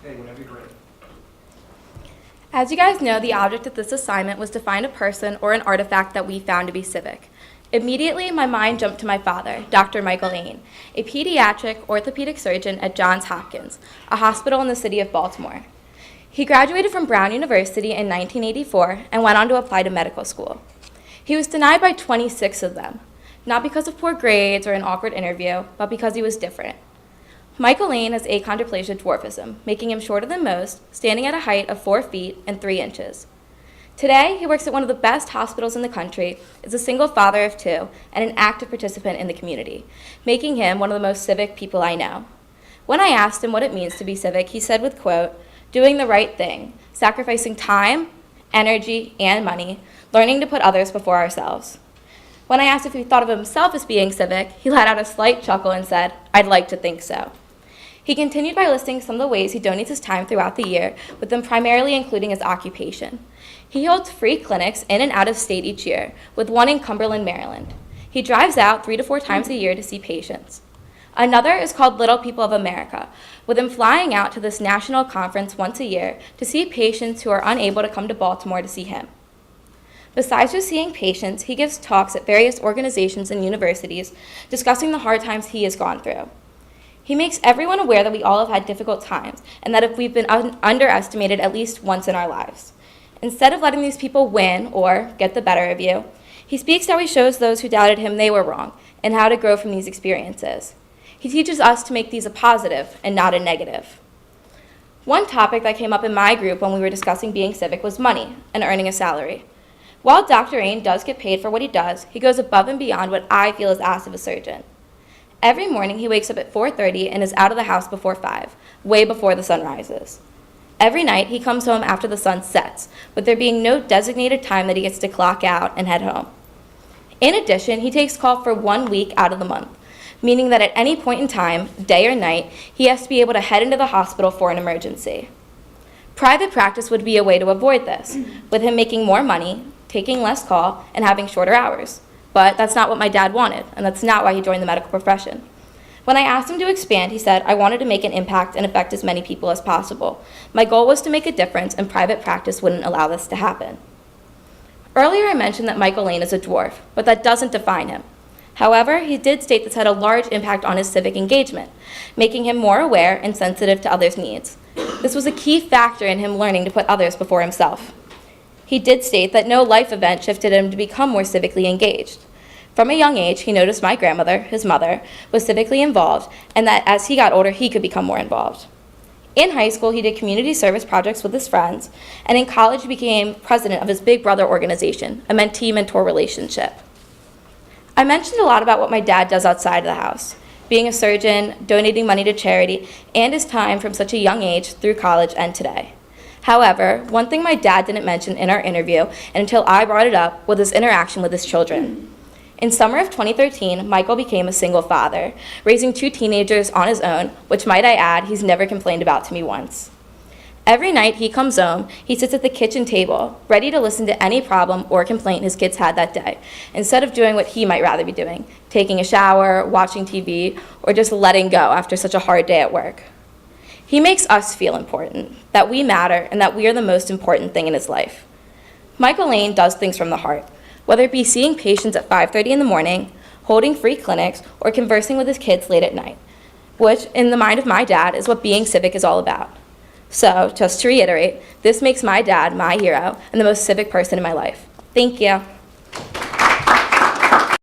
Okay, whenever you're ready. As you guys know, the object of this assignment was to find a person or an artifact that we found to be civic. Immediately, my mind jumped to my father, Dr. Michael Lane, a pediatric orthopedic surgeon at Johns Hopkins, a hospital in the city of Baltimore. He graduated from Brown University in 1984 and went on to apply to medical school. He was denied by 26 of them, not because of poor grades or an awkward interview, but because he was different. Michael Lane has achondroplasia dwarfism, making him shorter than most, standing at a height of 4 feet and 3 inches. Today, he works at one of the best hospitals in the country, is a single father of 2, and an active participant in the community, making him one of the most civic people I know. When I asked him what it means to be civic, he said with quote, "Doing the right thing, sacrificing time, energy, and money, learning to put others before ourselves." When I asked if he thought of himself as being civic, he let out a slight chuckle and said, "I'd like to think so." He continued by listing some of the ways he donates his time throughout the year, with them primarily including his occupation. He holds free clinics in and out of state each year, with one in Cumberland, Maryland. He drives out 3 to 4 times a year to see patients. Another is called Little People of America, with him flying out to this national conference once a year to see patients who are unable to come to Baltimore to see him. Besides just seeing patients, he gives talks at various organizations and universities discussing the hard times he has gone through. He makes everyone aware that we all have had difficult times and that if we've been underestimated at least once in our lives. Instead of letting these people win or get the better of you, he speaks how he shows those who doubted him they were wrong and how to grow from these experiences. He teaches us to make these a positive and not a negative. One topic that came up in my group when we were discussing being civic was money and earning a salary. While Dr. Ain does get paid for what he does, he goes above and beyond what I feel is asked of a surgeon. Every morning he wakes up at 4:30 and is out of the house before 5, way before the sun rises. Every night he comes home after the sun sets, with there being no designated time that he gets to clock out and head home. In addition, he takes call for 1 week out of the month, meaning that at any point in time, day or night, he has to be able to head into the hospital for an emergency. Private practice would be a way to avoid this, with him making more money, taking less call, and having shorter hours. But that's not what my dad wanted, and that's not why he joined the medical profession. When I asked him to expand, he said, "I wanted to make an impact and affect as many people as possible. My goal was to make a difference, and private practice wouldn't allow this to happen." Earlier I mentioned that Michael Lane is a dwarf, but that doesn't define him. However, he did state this had a large impact on his civic engagement, making him more aware and sensitive to others' needs. This was a key factor in him learning to put others before himself. He did state that no life event shifted him to become more civically engaged. From a young age, he noticed my grandmother, his mother, was civically involved, and that as he got older, he could become more involved. In high school, he did community service projects with his friends, and in college, he became president of his Big Brother organization, a mentee-mentor relationship. I mentioned a lot about what my dad does outside of the house, being a surgeon, donating money to charity, and his time from such a young age through college and today. However, one thing my dad didn't mention in our interview, and until I brought it up, was his interaction with his children. In summer of 2013, Michael became a single father, raising 2 teenagers on his own, which might I add, he's never complained about to me once. Every night he comes home, he sits at the kitchen table, ready to listen to any problem or complaint his kids had that day, instead of doing what he might rather be doing, taking a shower, watching TV, or just letting go after such a hard day at work. He makes us feel important, that we matter, and that we are the most important thing in his life. Michael Lane does things from the heart, whether it be seeing patients at 5:30 in the morning, holding free clinics, or conversing with his kids late at night, which, in the mind of my dad, is what being civic is all about. So, just to reiterate, this makes my dad my hero and the most civic person in my life. Thank you.